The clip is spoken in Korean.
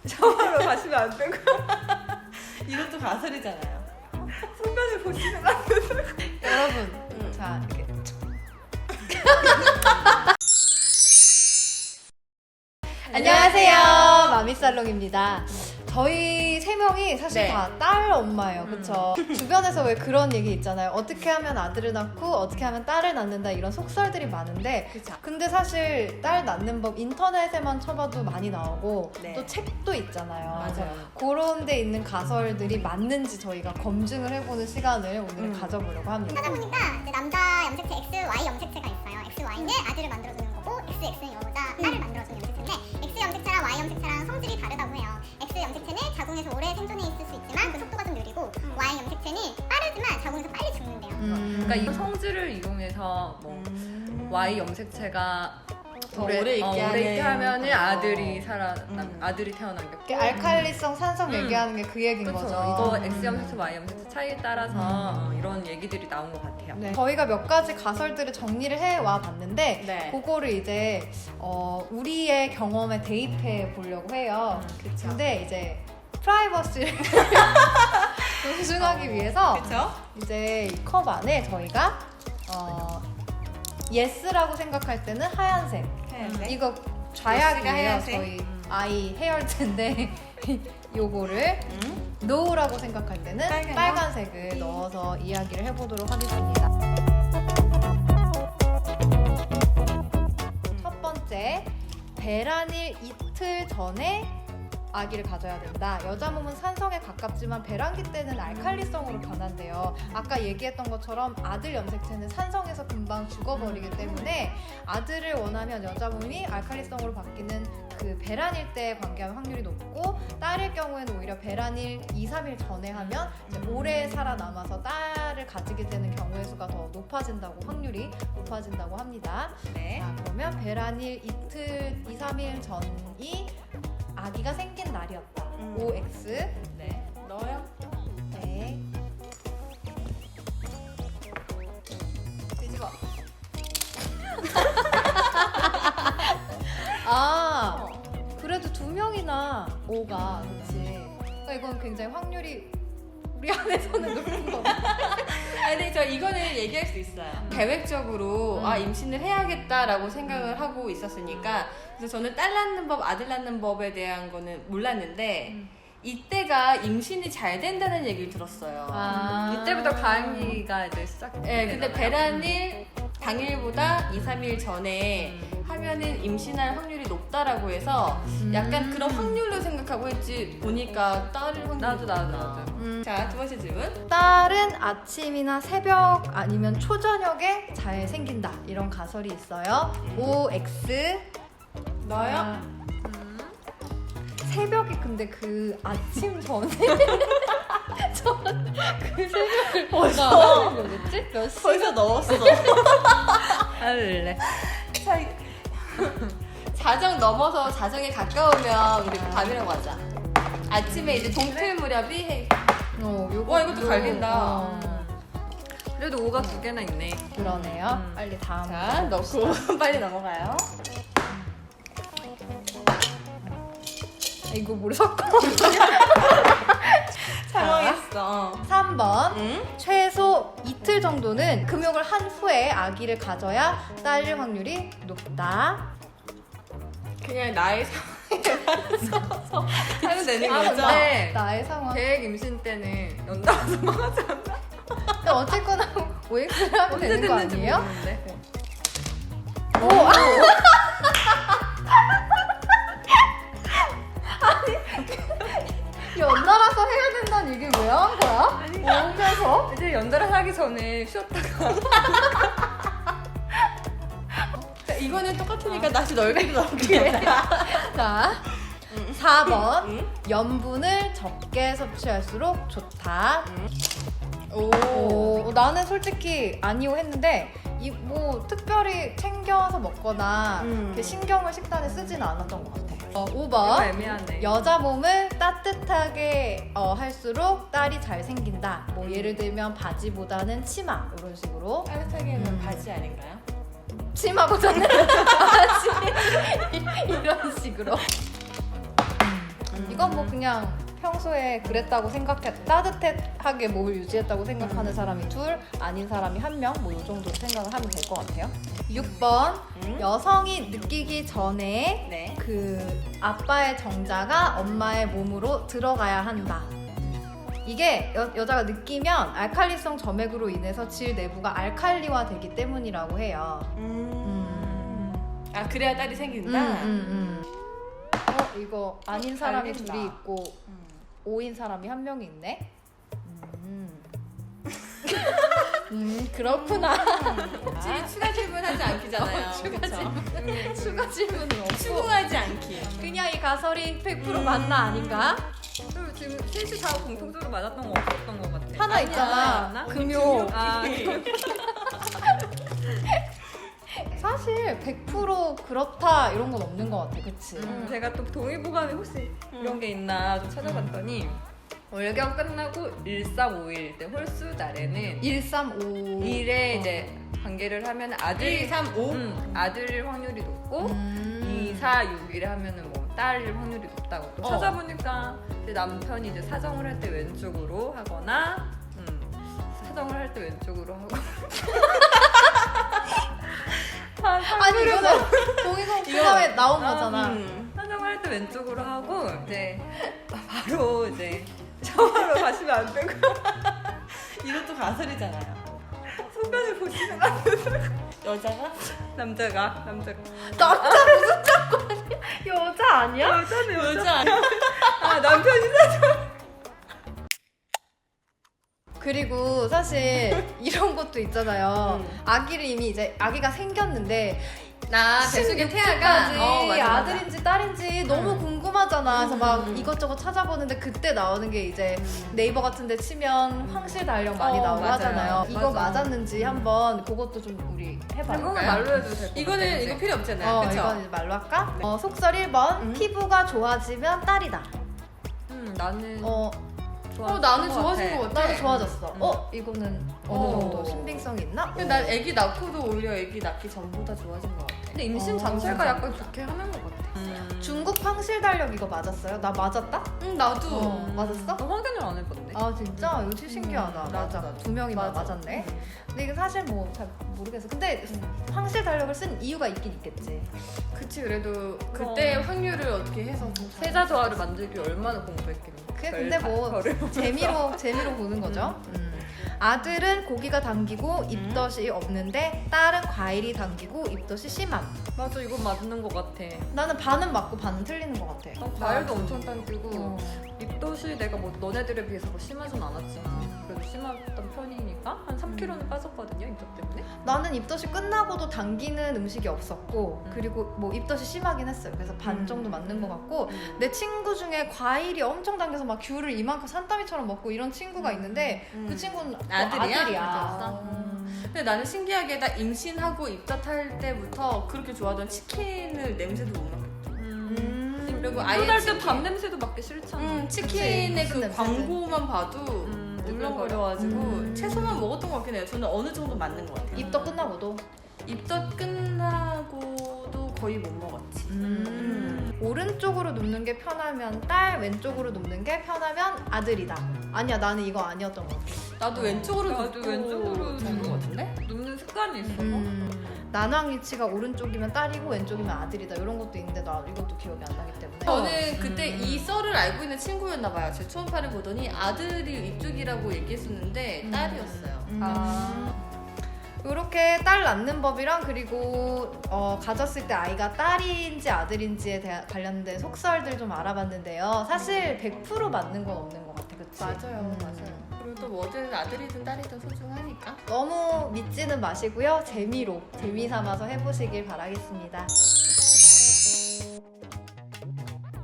샤워하러 가시면 안 되고 이것도 가설이잖아요. 순간을 보시면 안 되고. 여러분, 자 이렇게. 안녕하세요, 마미살롱입니다. 저희 세 명이 사실 네. 다 딸 엄마예요, 그쵸? 주변에서 왜 그런 얘기 있잖아요. 어떻게 하면 아들을 낳고 어떻게 하면 딸을 낳는다 이런 속설들이 많은데, 그쵸. 근데 사실 딸 낳는 법 인터넷에만 쳐봐도 많이 나오고 네. 또 책도 있잖아요. 맞아요. 그런 데 있는 가설들이 맞는지 저희가 검증을 해보는 시간을 오늘 가져보려고 합니다. 하다 보니까 이제 남자 염색체 X, Y 염색체가 있어요. X, Y는 아들을 만들어주는 거고 X, X는 여자, 딸을 만들어주는 염색체인데 X 염색체랑 Y 염색체랑 성질이 다르다고 해요. X 염색체는 자궁에서 오래 생존해 있을 수 있지만 그 속도가 좀 느리고 Y 염색체는 빠르지만 자궁에서 빨리 죽는데요. 그러니까 이 성질을 이용해서 뭐 Y 염색체가 더 오래 있게 하면은 하는 아들이 음. 아들이 태어나겠고. 이렇게 알칼리성, 산성 음. 얘기하는 게 그 얘기인 그렇죠. 거죠. 이거 X 염색체, Y 염색체 차이에 따라서 이런 얘기들이 나온 것 같아요. 네. 저희가 몇 가지 가설들을 정리를 해와 봤는데 네. 그거를 이제 우리의 경험에 대입해 보려고 해요. 그쵸. 근데 이제 프라이버시를 존중하기 위해서 그쵸? 이제 이 컵 안에 저희가 예스라고 생각할 때는 하얀색, 하얀색. 이거 예스가 좌약이에요. 하얀색? 저희 아이 해열제인데 요거를 노라고 생각할 때는 빨간 거? 빨간색을 넣어서 이야기를 해보도록 하겠습니다. 첫 번째, 배란일 이틀 전에 아기를 가져야 된다. 여자 몸은 산성에 가깝지만 배란기 때는 알칼리성으로 변한대요. 아까 얘기했던 것처럼 아들 염색체는 산성에서 금방 죽어버리기 때문에 아들을 원하면 여자 몸이 알칼리성으로 바뀌는 그 배란일 때 관계할 확률이 높고, 딸일 경우에는 오히려 배란일 2-3일 전에 하면 이제 오래 살아남아서 딸을 가지게 되는 경우의 수가 더 높아진다고, 확률이 높아진다고 합니다. 네. 자, 그러면 배란일 이틀 2-3일 전이 아기가 생긴 날이었다. OX. 네. 넣어요. 네. 뒤집어. 그래도 2명이나 O가, 그렇지. 그러니까 이건 굉장히 확률이 우리 안에서는 높은 거. 근데 저 이거는 얘기할 수 있어요. 계획적으로 임신을 해야겠다라고 생각을 하고 있었으니까, 그래서 저는 딸 낳는 법, 아들 낳는 법에 대한 거는 몰랐는데 이때가 임신이 잘 된다는 얘기를 들었어요. 이때부터 가임기가 이제 시작. 네, 근데 배란일 당일보다 2-3일 전에 하면은 임신할 확률이 높다라고 해서 약간 그런 확률로 생각하고 했지, 보니까 딸을 확률이 나도. 자, 두 번째 질문. 딸은 아침이나 새벽 아니면 초저녁에 잘 생긴다. 이런 가설이 있어요. OX. 넣어요? 새벽이 근데 그 아침 전에 그 새벽을 벌써 뭐였지? 몇 시? 벌써 넣었어. 할래. 자정 넘어서 자정에 가까우면 우리 밤이라고 하자. 아침에 이제 동틀 무렵이 요거 와, 이것도 갈린다. 그래도 5가 2개나 있네. 그러네요. 빨리 다음. 자, 넣고 빨리 넘어가요. 이거 뭘 섞어? 상황했어. 3번. 응? 최소 이틀 정도는 금욕을 한 후에 아기를 가져야 딸릴 확률이 높다. 그냥 나의 상황에 맞춰서 하면 되는 거죠? 근데 나의 상황. 계획 임신 때는 연달아서 하지 않나? 근데 어쨌거나 OX를 하면 언제 되는 거 됐는지 아니에요? 모르는데. 연달아서 해야 된다는 얘기 왜 한 거야? 오면서? 이제 연달아 하기 전에 쉬었다가 자, 이거는 똑같으니까 다시 넓기도 넓게. 자, 4번. 응? 염분을 적게 섭취할수록 좋다. 오. 나는 솔직히 아니오 했는데 뭐 특별히 챙겨서 먹거나 이렇게 신경을 식단에 쓰지는 않았던 것 같아. 이거 5번. 애매하네. 여자 몸을 따뜻하게 할수록 딸이 잘 생긴다. 뭐 예를 들면 바지보다는 치마 이런 식으로. 따뜻하게는 바지 아닌가요? 치마보다는 바지 이런 식으로. 이건 뭐 그냥 평소에 그랬다고 따뜻하게 몸을 유지했다고 생각하는 사람이 둘, 아닌 사람이 한 명, 뭐 이 정도 생각을 하면 될 것 같아요. 6번 여성이 느끼기 전에 네. 그 아빠의 정자가 엄마의 몸으로 들어가야 한다. 이게 여자가 느끼면 알칼리성 점액으로 인해서 질 내부가 알칼리화 되기 때문이라고 해요. 아 그래야 딸이 생긴다. 이거 아닌 사람이 알겠다. 둘이 있고 5인 사람이 한 명이 있네. 그렇구나. 혹시 추가 질문하지 않기잖아요. 추가 질문은 없고 추궁하지 않기. 그냥 이 가설이 100% 맞나 아닌가? 그리고 지금 셋이 다 공통적으로 맞았던 거 없었던 것 같아. 하나 아니야, 있잖아. 맞나? 금요. 아, 사실 100% 그렇다 이런 건 없는 것 같아. 그치? 제가 또 동의보감에 혹시 이런 게 있나 좀 찾아봤더니 월경 끝나고 1351 때 홀수 날에는 135 일에 이제 관계를 하면 아들 1, 3, 5. 아들 확률이 높고 2, 4, 6일에 하면은 뭐 딸 확률이 높다고 또 찾아보니까 이제 남편이 이제 사정을 할 때 왼쪽으로 하거나 사정을 할 때 왼쪽으로 하고 아니 이거는 동의보감에 나온 거잖아. 사정을 할 때 왼쪽으로 하고 이제 바로 이제 샤워하러 가시면 안 되고 이것도 가설이잖아요. 소변을 보시면 안 되고 여자가? 남자가 남자 무슨 짝꿍이야? 여자 아니야? 여자네 여자. 아 남편이 사정 그리고 사실 이런 것도 있잖아요. 아기를 이미 이제 아기가 생겼는데 나 뱃속에 태아가 까지 아들인지 딸인지 너무 궁금하잖아. 그래서 막 이것저것 찾아보는데 그때 나오는 게 이제 네이버 같은 데 치면 황실 달력 많이 나오고 맞아요. 하잖아요. 이거 맞아. 맞았는지 한번 그것도 좀 우리 해봐요. 이거는 말로 해도 될 것 같아. 이거는 이거 필요 없잖아요. 그쵸? 이건 이제 말로 할까? 속설 1번 피부가 좋아지면 딸이다. 나는 나는 좋아진 것 같아. 나도 좋아졌어. 이거는 어느 정도 신빙성이 있나? 근데 난 애기 낳고도 오히려 애기 낳기 전보다 좋아진 것 같아. 근데 임신 자체가 약간 좋게 하는 것 같아. 중국 황실 달력 이거 맞았어요? 나 맞았다? 응 나도. 맞았어? 나 확인을 안 해봤네. 아 진짜? 이거 진짜 신기하다. 맞아. 나도. 두 명이 맞아. 맞았네. 근데 이게 사실 뭐 잘 모르겠어. 근데 황실 달력을 쓴 이유가 있긴 있겠지. 그치 그래도 그때 확률을 어떻게 해서 세자 조화를 만들기 얼마나 공부했겠니? 그게 근데 뭐 재미로 보는 거죠. 아들은 고기가 당기고 입덧이 없는데 딸은 과일이 당기고 입덧이 심함. 맞아 이건 맞는 것 같아. 나는 반은 맞고 반은 틀리는 것 같아. 난 과일도 엄청 당기고 입덧이 내가 뭐 너네들에 비해서 뭐 심하진 않았지만 그래도 심했던 편이니까 한 3kg는 빠졌거든요 입덧 때문에. 나는 입덧이 끝나고도 당기는 음식이 없었고 그리고 뭐 입덧이 심하긴 했어요. 그래서 반 정도 맞는 것 같고 내 친구 중에 과일이 엄청 당겨서 막 귤을 이만큼 산더미처럼 먹고 이런 친구가 있는데 그 친구는 또 아들이야. 근데 나는 신기하게 나 임신하고 입덧할 때부터 그렇게 좋아하던 치킨을 냄새도 못 맡겠다. 그리고 아예 입덧할 때 치킨. 밥 냄새도 맡기 싫잖아. 치킨의 무슨 그 냄새든. 광고만 봐도 울렁거려가지고 채소만 먹었던 것 같긴 해요. 저는 어느 정도 맞는 것 같아요. 입덧 끝나고도. 입덧 끝나고도 거의 못 먹었지. 오른쪽으로 눕는 게 편하면 딸, 왼쪽으로 눕는 게 편하면 아들이다. 아니야, 나는 이거 아니었던 것 같아. 나도 왼쪽으로 나도 눕고 왼쪽으로 자는 것 같은데? 눕는 습관이 있어. 난황 위치가 오른쪽이면 딸이고 왼쪽이면 아들이다. 이런 것도 있는데 나 이것도 기억이 안 나기 때문에. 저는 그때 이 썰을 알고 있는 친구였나 봐요. 제 초음파를 보더니 아들이 이쪽이라고 얘기했었는데 딸이었어요. 이렇게 딸 낳는 법이랑 그리고 가졌을 때 아이가 딸인지 아들인지에 관련된 속설들 좀 알아봤는데요. 사실 100% 맞는 건 없는 것 같아, 그치? 맞아요. 그리고 또 뭐든 아들이든 딸이든 소중하니까. 너무 믿지는 마시고요. 재미 삼아서 해보시길 바라겠습니다.